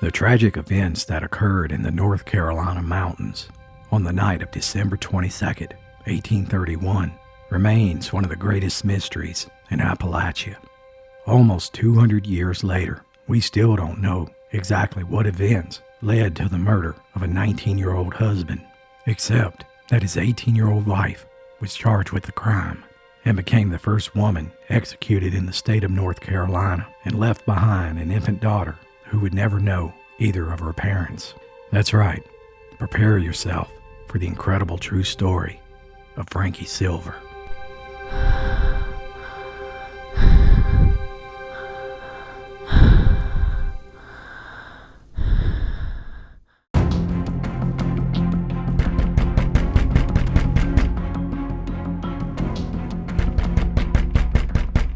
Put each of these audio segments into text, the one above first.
The tragic events that occurred in the North Carolina mountains on the night of December 22nd, 1831, remains one of the greatest mysteries in Appalachia. Almost 200 years later, we still don't know exactly what events led to the murder of a 19-year-old husband, except that his 18-year-old wife was charged with the crime and became the first woman executed in the state of North Carolina and left behind an infant daughter who would never know either of her parents. That's right, prepare yourself for the incredible true story of Frankie Silver.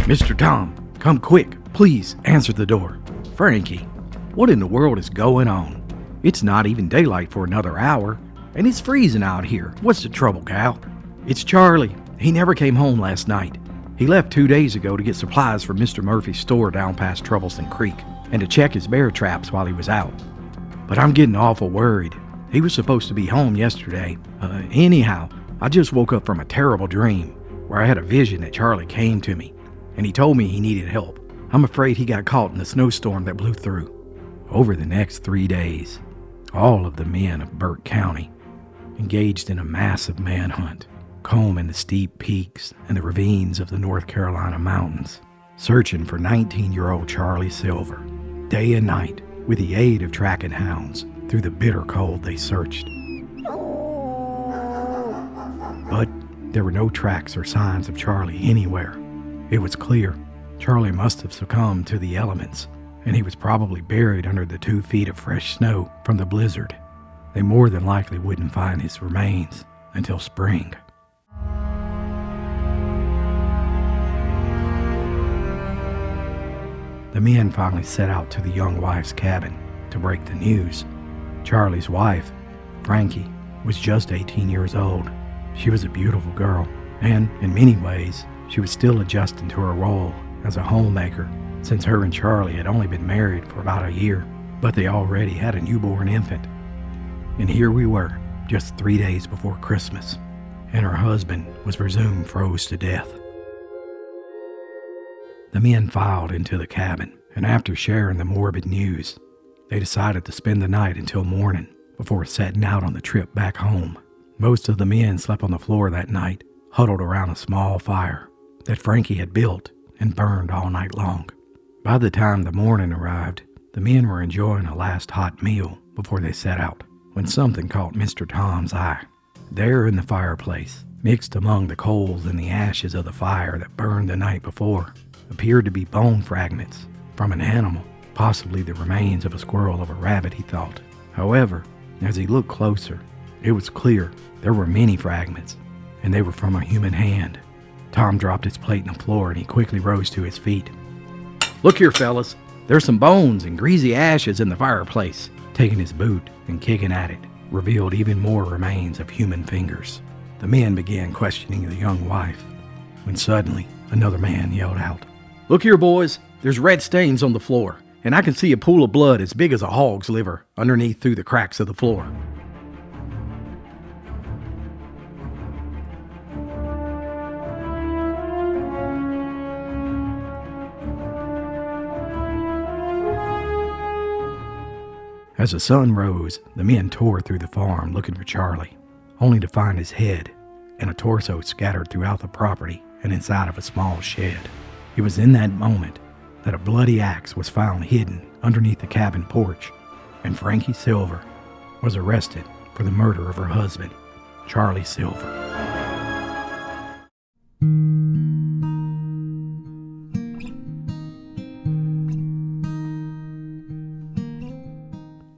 Mr. Tom, come quick. Please answer the door. Frankie, what in the world is going on? It's not even daylight for another hour, and it's freezing out here. What's the trouble, gal? It's Charlie. He never came home last night. He left 2 days ago to get supplies for Mr. Murphy's store down past Troublesome Creek and to check his bear traps while he was out. But I'm getting awful worried. He was supposed to be home yesterday. Anyhow, I just woke up from a terrible dream where I had a vision that Charlie came to me, and he told me he needed help. I'm afraid he got caught in the snowstorm that blew through. Over the next 3 days, all of the men of Burke County engaged in a massive manhunt, combing the steep peaks and the ravines of the North Carolina mountains, searching for 19-year-old Charlie Silver. Day and night, with the aid of tracking hounds, through the bitter cold they searched. But there were no tracks or signs of Charlie anywhere. It was clear Charlie must have succumbed to the elements, and he was probably buried under the 2 feet of fresh snow from the blizzard. They more than likely wouldn't find his remains until spring. The men finally set out to the young wife's cabin to break the news. Charlie's wife, Frankie, was just 18 years old. She was a beautiful girl, and in many ways, she was still adjusting to her role as a homemaker, since her and Charlie had only been married for about a year, but they already had a newborn infant. And here we were, just 3 days before Christmas, and her husband was presumed froze to death. The men filed into the cabin, and after sharing the morbid news, they decided to spend the night until morning before setting out on the trip back home. Most of the men slept on the floor that night, huddled around a small fire that Frankie had built and burned all night long. By the time the morning arrived, the men were enjoying a last hot meal before they set out, when something caught Mr. Tom's eye. There in the fireplace, mixed among the coals and the ashes of the fire that burned the night before, appeared to be bone fragments from an animal, possibly the remains of a squirrel or a rabbit, he thought. However, as he looked closer, it was clear there were many fragments, and they were from a human hand. Tom dropped his plate on the floor and he quickly rose to his feet. "Look here, fellas. There's some bones and greasy ashes in the fireplace." Taking his boot and kicking at it revealed even more remains of human fingers. The men began questioning the young wife, when suddenly another man yelled out, "Look here, boys. There's red stains on the floor, and I can see a pool of blood as big as a hog's liver underneath through the cracks of the floor." As the sun rose, the men tore through the farm looking for Charlie, only to find his head and a torso scattered throughout the property and inside of a small shed. It was in that moment that a bloody axe was found hidden underneath the cabin porch, and Frankie Silver was arrested for the murder of her husband, Charlie Silver.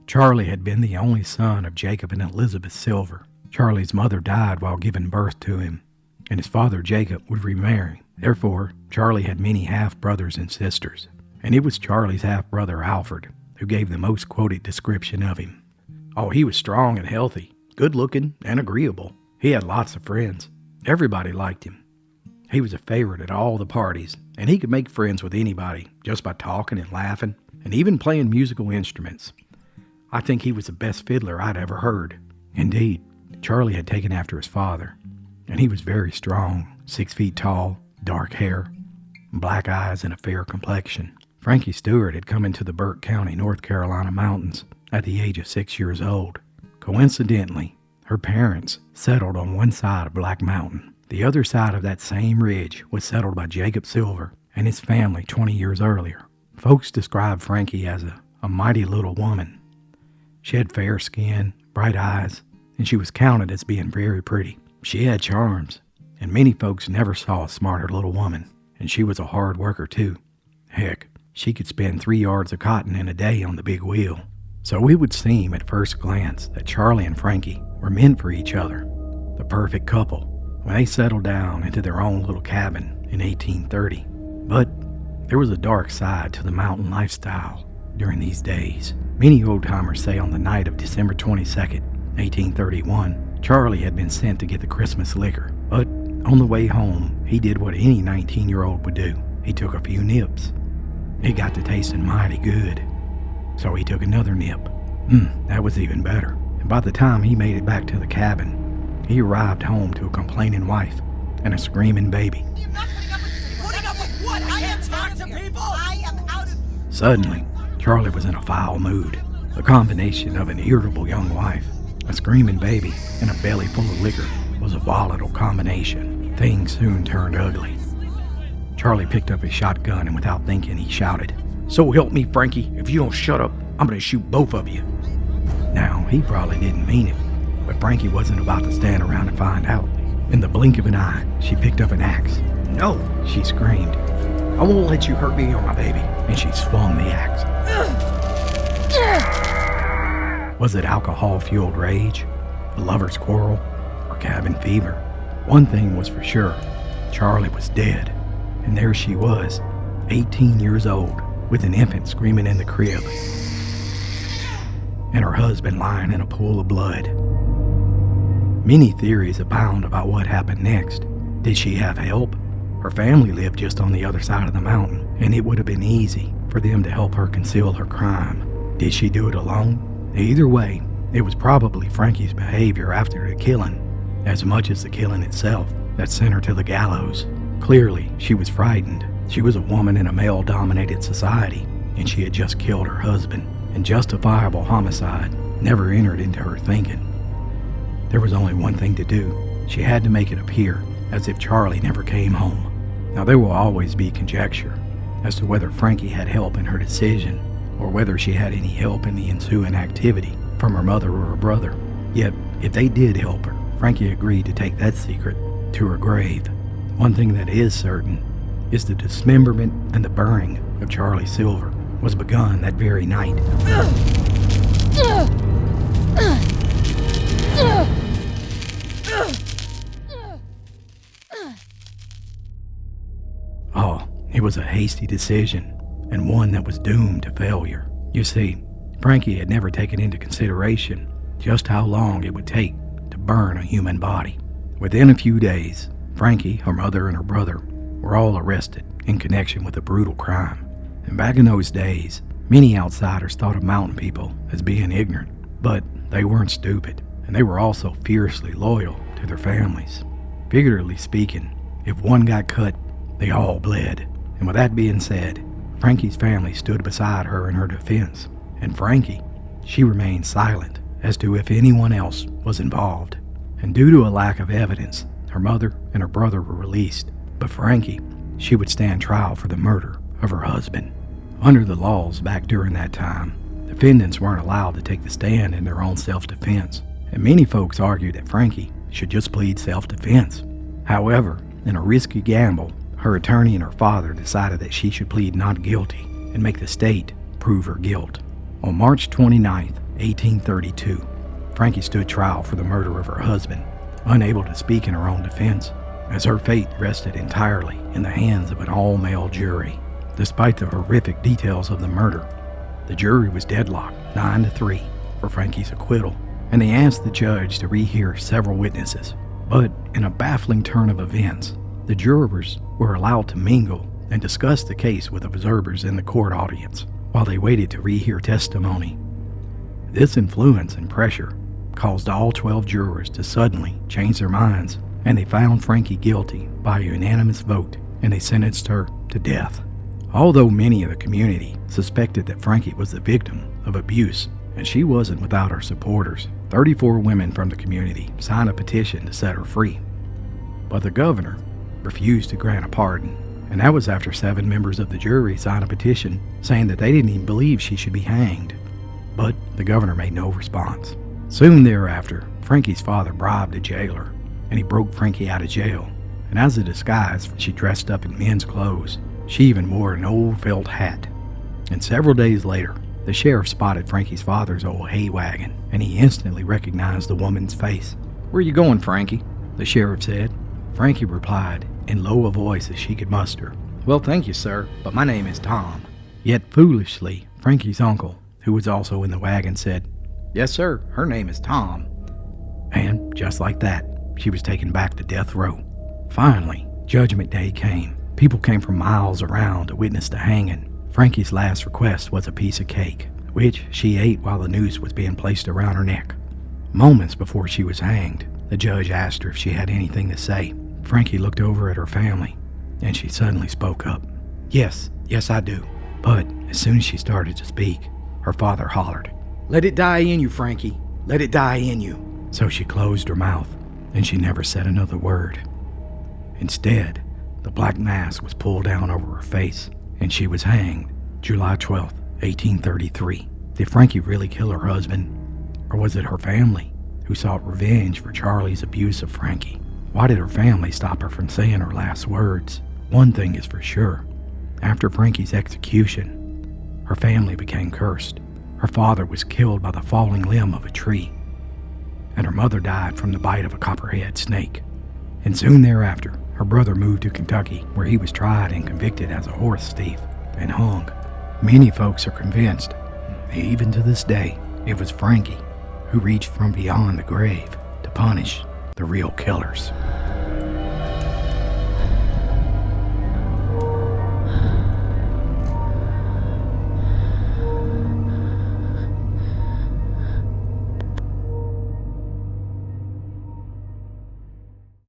Charlie had been the only son of Jacob and Elizabeth Silver. Charlie's mother died while giving birth to him, and his father Jacob would remarry. Therefore, Charlie had many half-brothers and sisters, and it was Charlie's half-brother Alfred who gave the most quoted description of him. Oh, he was strong and healthy, good-looking and agreeable. He had lots of friends. Everybody liked him. He was a favorite at all the parties, and he could make friends with anybody just by talking and laughing, and even playing musical instruments. I think he was the best fiddler I'd ever heard. Indeed, Charlie had taken after his father, and he was very strong, 6 feet tall, dark hair, black eyes, and a fair complexion. Frankie Stewart had come into the Burke County, North Carolina mountains at the age of 6 years old. Coincidentally, her parents settled on one side of Black Mountain. The other side of that same ridge was settled by Jacob Silver and his family 20 years earlier. Folks described Frankie as a mighty little woman. She had fair skin, bright eyes, and she was counted as being very pretty. She had charms, and many folks never saw a smarter little woman, and she was a hard worker too. Heck, she could spin 3 yards of cotton in a day on the big wheel. So it would seem at first glance that Charlie and Frankie were meant for each other, the perfect couple, when they settled down into their own little cabin in 1830. But there was a dark side to the mountain lifestyle during these days. Many old-timers say on the night of December 22nd, 1831, Charlie had been sent to get the Christmas liquor. But on the way home, he did what any 19-year-old would do. He took a few nips. It got to tasting mighty good. So he took another nip. That was even better. And by the time he made it back to the cabin, he arrived home to a complaining wife and a screaming baby. You're not putting up with what? I am talking to people. I am out of... Suddenly, Charlie was in a foul mood. The combination of an irritable young wife, a screaming baby, and a belly full of liquor was a volatile combination. Things soon turned ugly. Charlie picked up his shotgun and without thinking he shouted, "So help me, Frankie, if you don't shut up, I'm gonna shoot both of you." Now, he probably didn't mean it, but Frankie wasn't about to stand around and find out. In the blink of an eye, she picked up an axe. "No," she screamed. "I won't let you hurt me or my baby." And she swung the axe. Was it alcohol-fueled rage, a lover's quarrel, or cabin fever? One thing was for sure, Charlie was dead. And there she was, 18 years old, with an infant screaming in the crib, and her husband lying in a pool of blood. Many theories abound about what happened next. Did she have help? Her family lived just on the other side of the mountain, and it would have been easy for them to help her conceal her crime. Did she do it alone? Either way, it was probably Frankie's behavior after the killing, as much as the killing itself, that sent her to the gallows. Clearly, she was frightened. She was a woman in a male-dominated society, and she had just killed her husband, and justifiable homicide never entered into her thinking. There was only one thing to do. She had to make it appear as if Charlie never came home. Now, there will always be conjecture as to whether Frankie had help in her decision, or whether she had any help in the ensuing activity from her mother or her brother. Yet, if they did help her, Frankie agreed to take that secret to her grave. One thing that is certain is the dismemberment and the burning of Charlie Silver was begun that very night. Oh, it was a hasty decision, and one that was doomed to failure. You see, Frankie had never taken into consideration just how long it would take to burn a human body. Within a few days, Frankie, her mother, and her brother were all arrested in connection with a brutal crime. And back in those days, many outsiders thought of mountain people as being ignorant, but they weren't stupid, and they were also fiercely loyal to their families. Figuratively speaking, if one got cut, they all bled. And with that being said, Frankie's family stood beside her in her defense, and Frankie, she remained silent as to if anyone else was involved. And due to a lack of evidence, her mother and her brother were released, but Frankie, she would stand trial for the murder of her husband. Under the laws back during that time, defendants weren't allowed to take the stand in their own self-defense, and many folks argued that Frankie should just plead self-defense. However, in a risky gamble, her attorney and her father decided that she should plead not guilty and make the state prove her guilt. On March 29, 1832, Frankie stood trial for the murder of her husband, unable to speak in her own defense, as her fate rested entirely in the hands of an all-male jury. Despite the horrific details of the murder, the jury was deadlocked 9-3 for Frankie's acquittal, and they asked the judge to rehear several witnesses. But in a baffling turn of events, the jurors were allowed to mingle and discuss the case with observers in the court audience while they waited to rehear testimony. This influence and pressure caused all 12 jurors to suddenly change their minds, and they found Frankie guilty by a unanimous vote, and they sentenced her to death. Although many of the community suspected that Frankie was the victim of abuse, and she wasn't without her supporters, 34 women from the community signed a petition to set her free. But the governor refused to grant a pardon, and that was after 7 members of the jury signed a petition saying that they didn't even believe she should be hanged. But the governor made no response. Soon thereafter, Frankie's father bribed a jailer, and he broke Frankie out of jail. And as a disguise, she dressed up in men's clothes. She even wore an old felt hat. And several days later, the sheriff spotted Frankie's father's old hay wagon, and he instantly recognized the woman's face. "Where you going, Frankie?" the sheriff said. Frankie replied in low a voice as she could muster, "Well, thank you, sir, but my name is Tom." Yet foolishly, Frankie's uncle, who was also in the wagon, said, "Yes, sir, her name is Tom." And just like that, she was taken back to death row. Finally, Judgment Day came. People came from miles around to witness the hanging. Frankie's last request was a piece of cake, which she ate while the noose was being placed around her neck. Moments before she was hanged, the judge asked her if she had anything to say. Frankie looked over at her family, and she suddenly spoke up. Yes, I do." But as soon as she started to speak, her father hollered, "Let it die in you, Frankie. Let it die in you." So she closed her mouth, and she never said another word. Instead, the black mask was pulled down over her face, and she was hanged July 12th, 1833. Did Frankie really kill her husband? Or was it her family who sought revenge for Charlie's abuse of Frankie? Why did her family stop her from saying her last words? One thing is for sure. After Frankie's execution, her family became cursed. Her father was killed by the falling limb of a tree, and her mother died from the bite of a copperhead snake. And soon thereafter, her brother moved to Kentucky, where he was tried and convicted as a horse thief and hung. Many folks are convinced, even to this day, it was Frankie who reached from beyond the grave to punish the real killers.